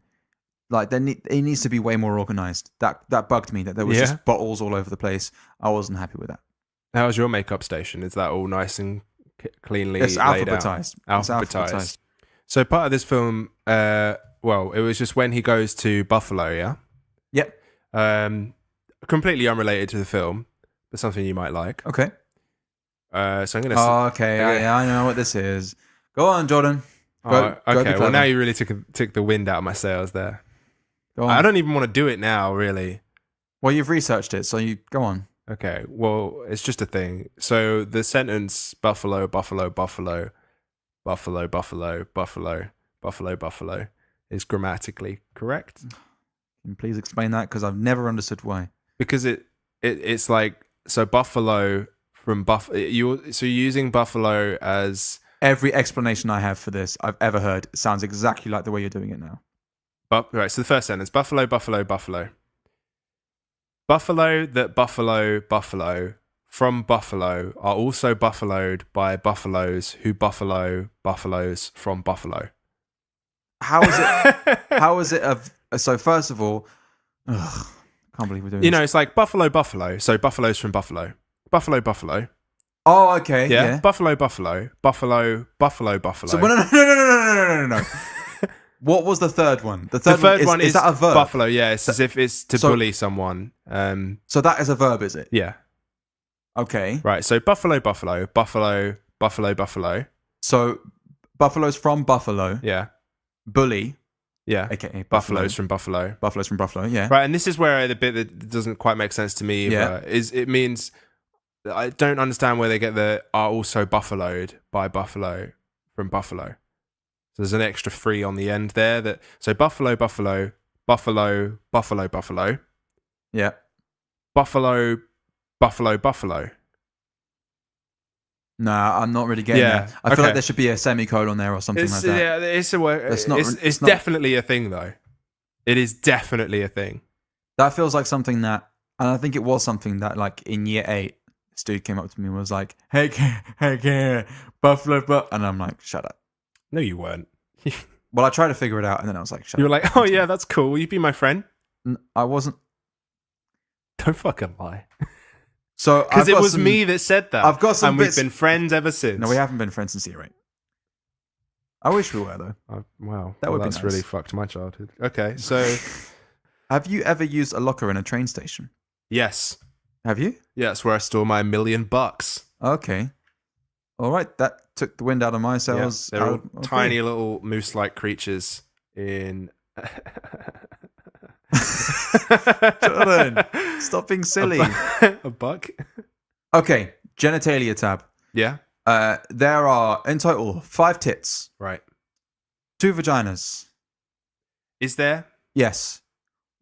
like, it needs to be way more organized. That bugged me, that there was just bottles all over the place. I wasn't happy with that. How's your makeup station? Is that all nice and cleanly It's laid alphabetized. out? Alphabetized. So part of this film, it was just when he goes to Buffalo, yeah? Yep. Completely unrelated to the film, but something you might like. Okay. So I'm going to... Okay, I know what this is. Go on, Jordan. Okay, well, now you really took the wind out of my sails there. I don't even want to do it now, really. Well, you've researched it, so you go on. Okay, well, it's just a thing. So the sentence Buffalo, Buffalo, Buffalo, Buffalo, Buffalo, Buffalo, Buffalo, Buffalo is grammatically correct. Can you please explain that? Because I've never understood why. Because it's like, so Buffalo from you're using Buffalo as... Every explanation I have for this I've ever heard sounds exactly like the way you're doing it now. Right, so the first sentence, Buffalo, Buffalo, Buffalo. Buffalo that buffalo from Buffalo are also buffaloed by buffaloes who buffaloes from Buffalo. How is it so first of all, I can't believe we're doing this. It's like buffalo, so buffaloes from Buffalo. Buffalo. Oh, okay. Yeah. Buffalo. So no. What was the third one? The third one is that a verb? Buffalo, yeah. It's as if it's to bully someone. So that is a verb, is it? Yeah. Okay. Right, so buffalo. So buffalo's from Buffalo. Yeah. Bully. Yeah. aka Buffaloes from Buffalo. Buffaloes from Buffalo, yeah. Right, and this is where the bit that doesn't quite make sense to me either, is it means I don't understand where they get the are also buffaloed by Buffalo from Buffalo. So there's an extra 3 on the end there. So Buffalo, Buffalo, Buffalo, Buffalo, Buffalo. Yeah. Buffalo, Buffalo, Buffalo. Nah, I'm not really getting that. I feel like there should be a semicolon there or something like that. Yeah, it's a word. It's definitely a thing, though. It is definitely a thing. That feels like something that, and I think it was something that, like, in year 8, this dude came up to me and was like, hey, Buffalo, and I'm like, shut up. No, you weren't. Well, I tried to figure it out, and then I was like, shut up. You were like, oh, yeah, that's cool. Will you be my friend? I wasn't. Don't fucking lie. So because it was me that said that. I've got some and bits. We've been friends ever since. No, we haven't been friends since year 8. I wish we were, though. Wow. That would be that's nice. really fucked my childhood. Okay, so... Have you ever used a locker in a train station? Yes. Have you? Yeah, that's where I store my $1 million. Okay. All right, that took the wind out of my sails. Yeah, they're all tiny little moose-like creatures in... Jordan, stop being silly. A buck? Okay, genitalia tab. Yeah. There are, in total, 5 tits. Right. 2 vaginas. Is there? Yes.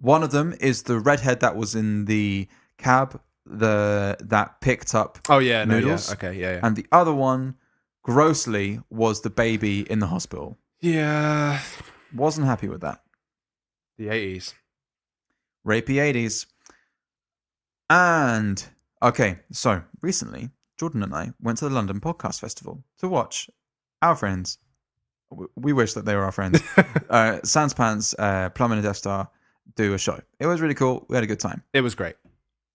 One of them is the redhead that was in the cab that picked up noodles. Yeah. Okay, yeah. And the other one, grossly, was the baby in the hospital. Yeah. Wasn't happy with that. The 80s. Rapey 80s. And, okay, so recently, Jordan and I went to the London Podcast Festival to watch our friends. We wish that they were our friends. Sanspants, Plum and a Death Star do a show. It was really cool. We had a good time. It was great.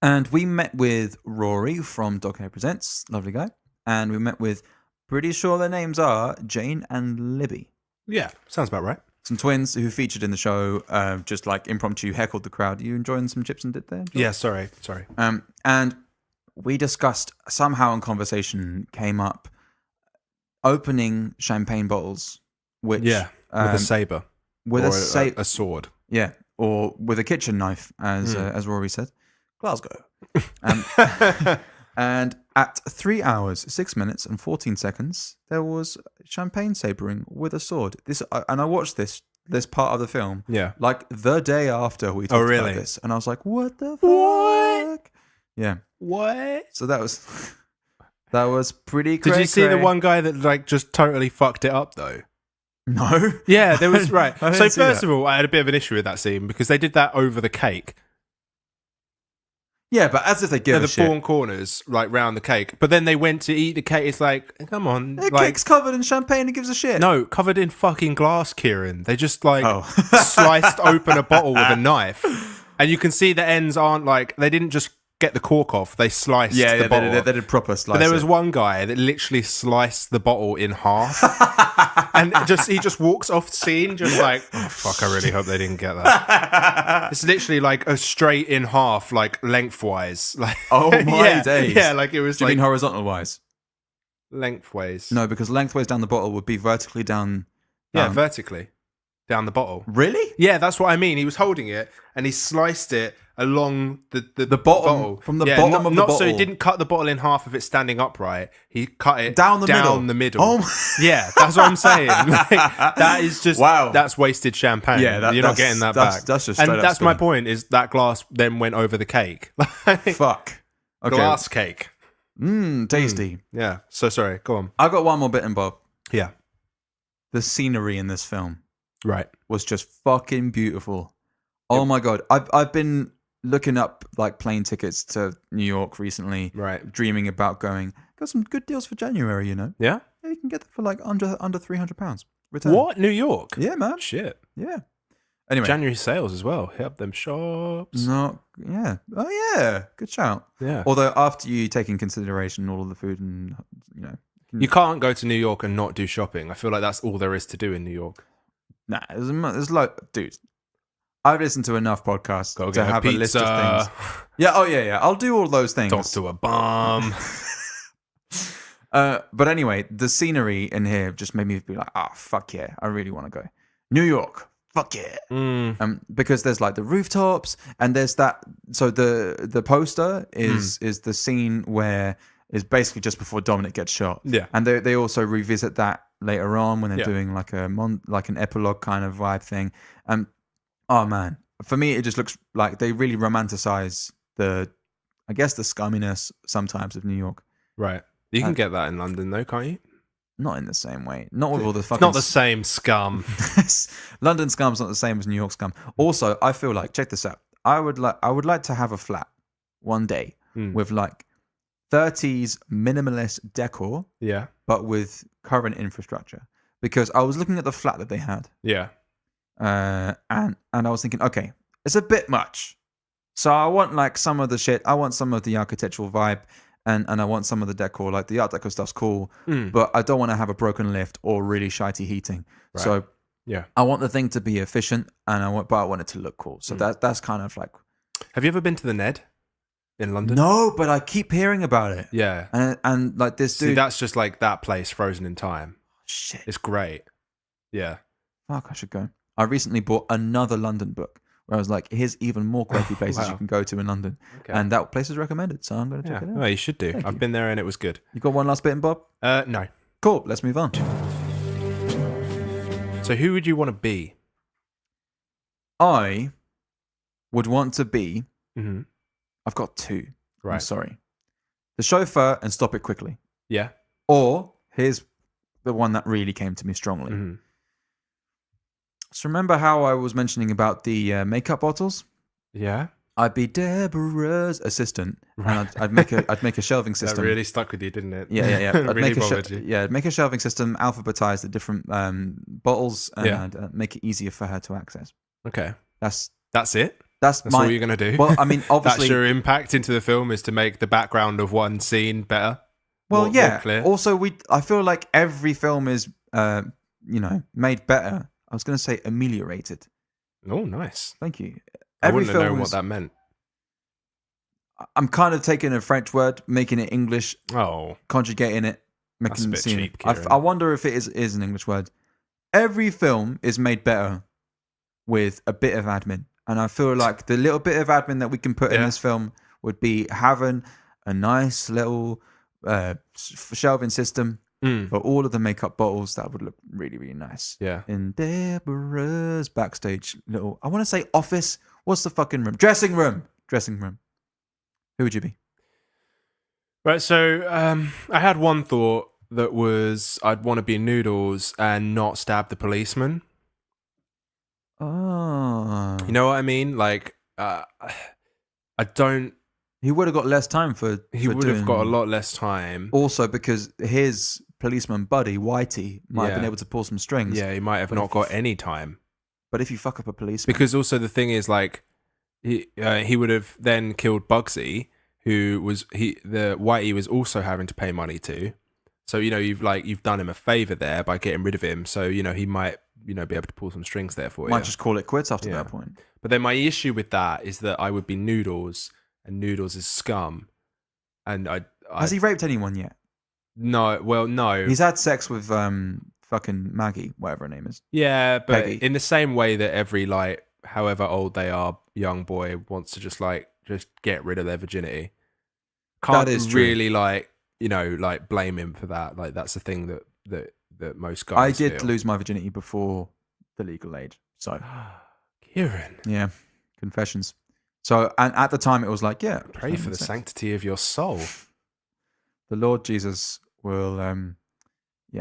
And we met with Rory from Dog Hair Presents, lovely guy. And we met with, pretty sure their names are Jane and Libby. Yeah, sounds about right. Some twins who featured in the show, just like impromptu heckled the crowd. You enjoying some chips and dip there? George? Yeah, sorry. And we discussed, somehow in conversation came up, opening champagne bottles, which... Yeah, with a saber. With a sword. Yeah, or with a kitchen knife, as Rory said. Glasgow. And at 3 hours, 6 minutes and 14 seconds, there was champagne sabering with a sword. And I watched this part of the film. Yeah. Like the day after we talked about this. And I was like, what the fuck? What? Yeah. What? So that was pretty crazy. Did you see the one guy that like just totally fucked it up though? No. Yeah, there was right. So first of all, I had a bit of an issue with that scene because they did that over the cake. Yeah, but as if they give a shit. The 4 corners, like, round the cake. But then they went to eat the cake. It's like, come on. The like, cake's covered in champagne. It gives a shit. No, covered in fucking glass, Keiran. They just, like, sliced open a bottle with a knife. And you can see the ends aren't, like, they didn't just get the cork off. They sliced the bottle. They did proper slice. But there was one guy that literally sliced the bottle in half. And he just walks off scene, just like, oh, fuck, I really hope they didn't get that. It's literally like a straight in half, like lengthwise. Like, oh my days. Yeah, like it was Do you like... mean horizontal wise? Lengthways. No, because lengthways down the bottle would be vertically down. Yeah, vertically. Down the bottle. Really? Yeah, that's what I mean. He was holding it and he sliced it along the bottom. From the bottom of the bottle. So he didn't cut the bottle in half if it's standing upright. He cut it down the middle. Oh my. Yeah, that's what I'm saying. Like, that is just... Wow. That's wasted champagne. Yeah, you're not getting that back. That's just and that's my point, is that glass then went over the cake. Fuck. Okay. Glass cake. Tasty. Yeah, so sorry. Go on. I got one more bit in Bob. Yeah. The scenery in this film. Right. Was just fucking beautiful. Oh my God. I've been looking up like plane tickets to New York recently. Right. Dreaming about going. Got some good deals for January, you know? Yeah? Yeah, you can get them for like under £300. Return. What? New York? Yeah, man. Shit. Yeah. Anyway. January sales as well. Hit up them shops. No, yeah. Oh, yeah. Good shout. Yeah. Although after you take in consideration all of the food and, you know. You can't go to New York and not do shopping. I feel like that's all there is to do in New York. Nah, there's dude. I've listened to enough podcasts to have a list of things. Yeah, yeah. I'll do all those things. Talk to a bum. But anyway, the scenery in here just made me be like, fuck yeah, I really want to go. New York, fuck yeah. Mm. Because there's like the rooftops, and there's that. So the poster is the scene where it's basically just before Dominic gets shot. Yeah. And they also revisit that later on when they're Yeah. doing like an epilogue kind of vibe thing. Oh man, for me it just looks like they really romanticize the scumminess sometimes of New York. Right. You can get that in London though, can't you? Not in the same way. Not with all the It's fucking. not the same scum. London scum's not the same as New York scum. Also, I feel like, check this out. I would like to have a flat one day with like 30s minimalist decor, Yeah. but with current infrastructure. Because I was looking at the flat that they had, Yeah. and I was thinking, okay, it's a bit much. So I want like some of the shit. I want some of the architectural vibe. And I want some of the decor, like the Art Deco stuff's cool, but I don't want to have a broken lift or really shitey heating. Right. So Yeah. I want the thing to be efficient, but I want it to look cool. So that's kind of like. Have you ever been to the Ned in London? No, but I keep hearing about it. Yeah. And like this dude. See, that's just like that place frozen in time. Shit. It's great. Yeah. Fuck, I should go. I recently bought another London book where I was like, here's even more quirky places you can go to in London. Okay. And that place is recommended, so I'm going to check it out. Well, you should do. I've been there and it was good. You got one last bit in, Bob? No. Cool, let's move on. So who would you want to be? I would want to be. Mm-hmm. I've got two. Right. I'm sorry. The chauffeur and Stop It Quickly. Yeah. Or here's the one that really came to me strongly. Mm-hmm. So remember how I was mentioning about the makeup bottles? Yeah. I'd be Deborah's assistant, and I'd make a shelving system. That really stuck with you, didn't it? Yeah. I'd Really bothered you. I'd make a shelving system, alphabetize the different bottles, and Yeah. I'd make it easier for her to access. Okay. That's it? That's all you're going to do? Well, I mean, obviously, that's your impact into the film is to make the background of one scene better. Well, more clear. Also, I feel like every film is, made better. I was going to say ameliorated. Oh, nice. Thank you. I wouldn't have known what that meant. I'm kind of taking a French word, making it English, conjugating it, making That's a bit cheap, I wonder if it is an English word. Every film is made better with a bit of admin. And I feel like the little bit of admin that we can put in this film would be having a nice little shelving system for all of the makeup bottles. That would look really, really nice. Yeah. In Deborah's backstage little, I want to say office. What's the fucking room? Dressing room. Who would you be? Right, so I had one thought that was I'd want to be Noodles and not stab the policeman. Oh. You know what I mean? Like, I don't... He would have got less time He would have got a lot less time. Also, because his policeman buddy, Whitey, might have been able to pull some strings. Yeah, he might have not got any time. But if you fuck up a policeman... Because also the thing is, like, he would have then killed Bugsy, who was... the Whitey was also having to pay money to. So, you've done him a favour there by getting rid of him. So, he might, be able to pull some strings there for you. Might just call it quits after that point. But then my issue with that is that I would be Noodles, and Noodles is scum. And Has he raped anyone yet? No, well, no. He's had sex with fucking Maggie, whatever her name is. Yeah, but Peggy. in the same way that every, however old they are, young boy wants to just get rid of their virginity. Can't That is true. really, blame him for that. Like, that's the thing that most guys I did feel. lose my virginity before the legal age. So, Kieran. yeah, confessions. So, and at the time it was like, yeah. Pray for the sanctity of your soul. The Lord Jesus will,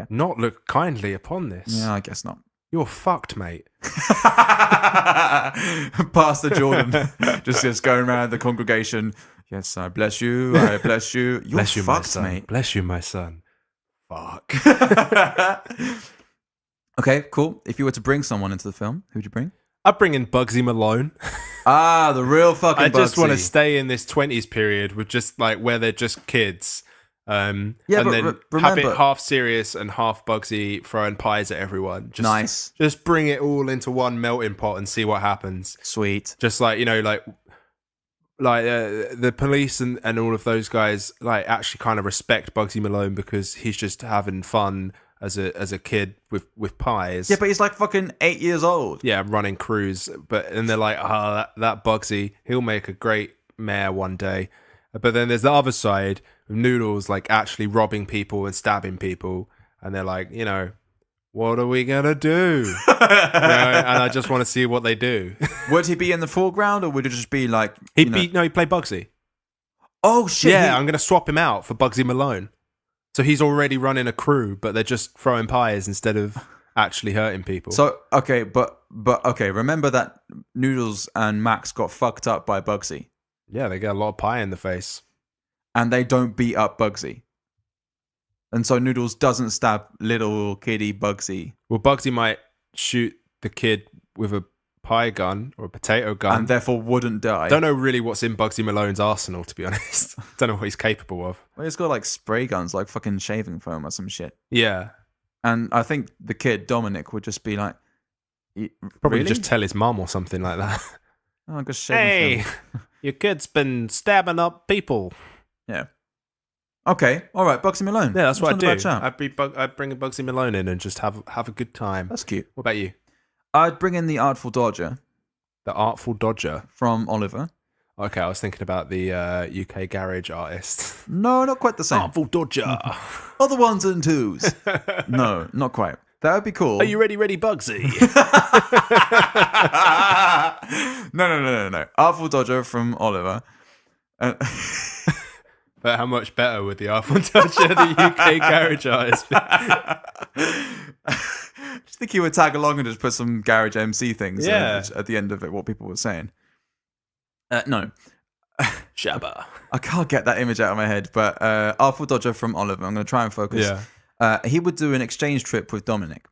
Not look kindly upon this. yeah, I guess not. You're fucked, mate. Pastor Jordan just going around the congregation. Yes, I bless you. I bless you. You're Bless you, my fucked, son. mate. Bless you, my son. Fuck. Okay, cool. If you were to bring someone into the film, who'd you bring? I'd bring in Bugsy Malone. Ah, the real fucking I just want to Bugsy. stay in this 20s period with just where they're just kids. Yeah, and but then have remember- it half serious and half Bugsy throwing pies at everyone. Just, Nice. Just bring it all into one melting pot and see what happens. Sweet. Just the police and all of those guys actually kind of respect Bugsy Malone because he's just having fun as a kid with pies. Yeah, but he's like fucking 8 years old. Yeah, running crews, and they're like, that Bugsy, he'll make a great mayor one day. But then there's the other side of Noodles, like actually robbing people and stabbing people, and they're like, what are we gonna do? And I just want to see what they do. Would he be in the foreground, or would it just be like He played Bugsy. Oh shit! Yeah, I'm gonna swap him out for Bugsy Malone. So he's already running a crew, but they're just throwing pies instead of actually hurting people. So okay, but okay. Remember that Noodles and Max got fucked up by Bugsy. Yeah, they get a lot of pie in the face, and they don't beat up Bugsy. And so Noodles doesn't stab little kiddie Bugsy. Well, Bugsy might shoot the kid with a pie gun or a potato gun, and therefore wouldn't die. Don't know really what's in Bugsy Malone's arsenal, to be honest. Don't know what he's capable of. Well, he's got like spray guns, like fucking shaving foam or some shit. Yeah. And I think the kid, Dominic, would just be like... Probably really? just tell his mum or something like that. Oh, I got shaving foam. Your kid's been stabbing up people. Yeah. Okay, all right, Bugsy Malone. Yeah, that's what I'd do. I'd bring a Bugsy Malone in and just have a good time. That's cute. What about you? I'd bring in the Artful Dodger. The Artful Dodger? From Oliver. Okay, I was thinking about the UK garage artist. No, not quite the same. Artful Dodger. Other ones and twos. No, not quite. That would be cool. Are you ready, Bugsy? No. Artful Dodger from Oliver. But how much better would the Artful Dodger, the UK garage artist, be? Just think he would tag along and just put some garage MC things at the end of it, what people were saying. No. Shabba. I can't get that image out of my head, but Artful Dodger from Oliver, I'm going to try and focus. Yeah. He would do an exchange trip with Dominic.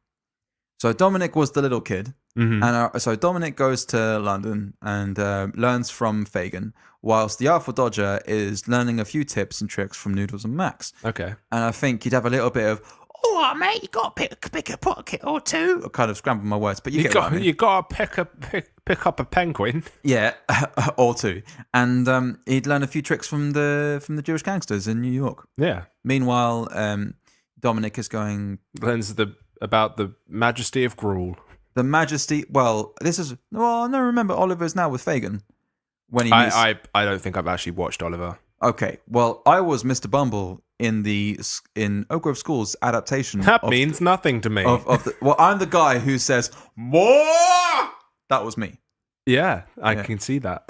So Dominic was the little kid. Mm-hmm. And so Dominic goes to London and learns from Fagin, whilst the Artful Dodger is learning a few tips and tricks from Noodles and Max. Okay. And I think you'd have a little bit of, oh, mate, you got to pick a pocket or two. I kind of scrambled my words, but you get what I mean. You got to pick up a penguin. Yeah, or two. And he'd learn a few tricks from the Jewish gangsters in New York. Yeah. Meanwhile, Dominic is learns about the majesty of gruel. The majesty. Well, no. Remember, Oliver's now with Fagin. When he I don't think I've actually watched Oliver. Okay, well, I was Mr. Bumble in Oak Grove School's adaptation. That means nothing to me. Well, I'm the guy who says more. That was me. Yeah, I can see that.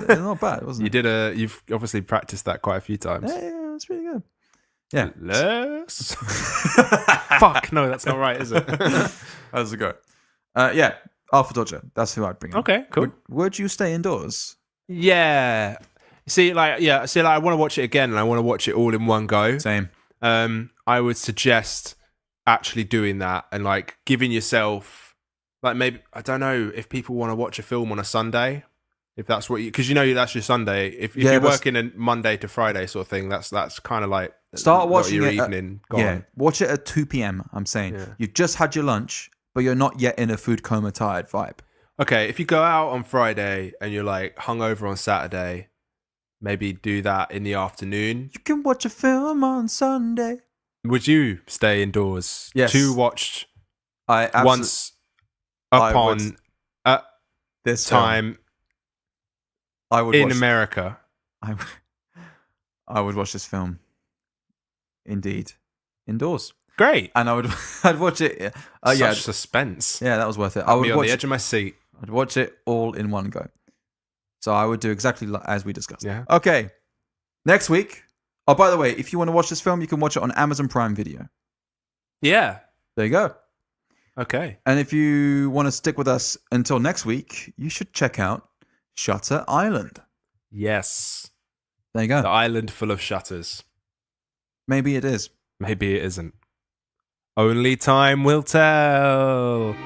Not bad, wasn't it? You've obviously practiced that quite a few times. Yeah, it's pretty good. Yeah. Less. Fuck, no, that's not right, is it? How's it go? Yeah, Artful Dodger. That's who I'd bring in. Okay, cool. Would you stay indoors? Yeah. I want to watch it again, and I want to watch it all in one go. Same. I would suggest actually doing that and like giving yourself, like, maybe, I don't know if people want to watch a film on a Sunday, if that's what because that's your Sunday. If you're working a Monday to Friday sort of thing, that's kind of like start watching your it evening. Watch it at 2 p.m. I'm saying you've just had your lunch, but you're not yet in a food coma tired vibe. Okay, if you go out on Friday and you're like hungover on Saturday, maybe do that in the afternoon. You can watch a film on Sunday. Would you stay indoors to watch once upon this time I would in America? I would watch this film. Indeed, indoors. Great, and I'd watch it. Such suspense. Yeah, that was worth it. I would be on the edge of my seat. I'd watch it all in one go. So I would do exactly as we discussed. Yeah. Okay. Next week. Oh, by the way, if you want to watch this film, you can watch it on Amazon Prime Video. Yeah. There you go. Okay. And if you want to stick with us until next week, you should check out Shutter Island. Yes. There you go. The island full of shutters. Maybe it is. Maybe it isn't. Only time will tell.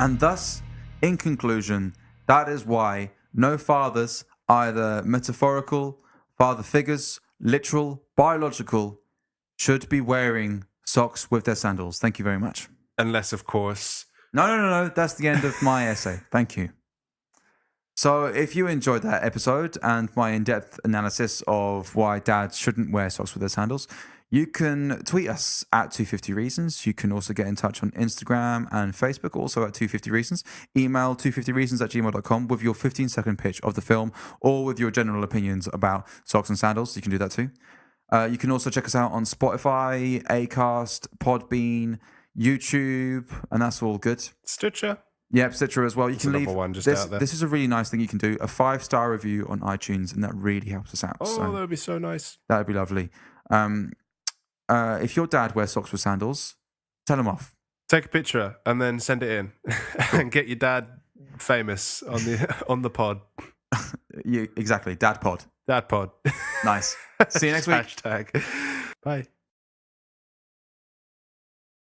And thus, in conclusion, that is why no fathers, either metaphorical, father figures, literal, biological, should be wearing socks with their sandals. Thank you very much. Unless, of course... No. That's the end of my essay. Thank you. So if you enjoyed that episode and my in-depth analysis of why dads shouldn't wear socks with their sandals, you can tweet us at 250 Reasons. You can also get in touch on Instagram and Facebook, also at 250 Reasons. Email 250reasons@gmail.com with your 15-second pitch of the film or with your general opinions about socks and sandals. You can do that too. You can also check us out on Spotify, Acast, Podbean, YouTube, and that's all good. Stitcher. Yep, Stitcher as well. You That's can leave another one just this. out there. This is a really nice thing you can do. A 5-star review on iTunes, and that really helps us out. Oh, So that would be so nice. that would be lovely. If your dad wears socks with sandals, tell him off. Take a picture and then send it in, and get your dad famous on the pod. Exactly, Dad Pod. Dad pod. Nice. See you next week. Hashtag. Bye.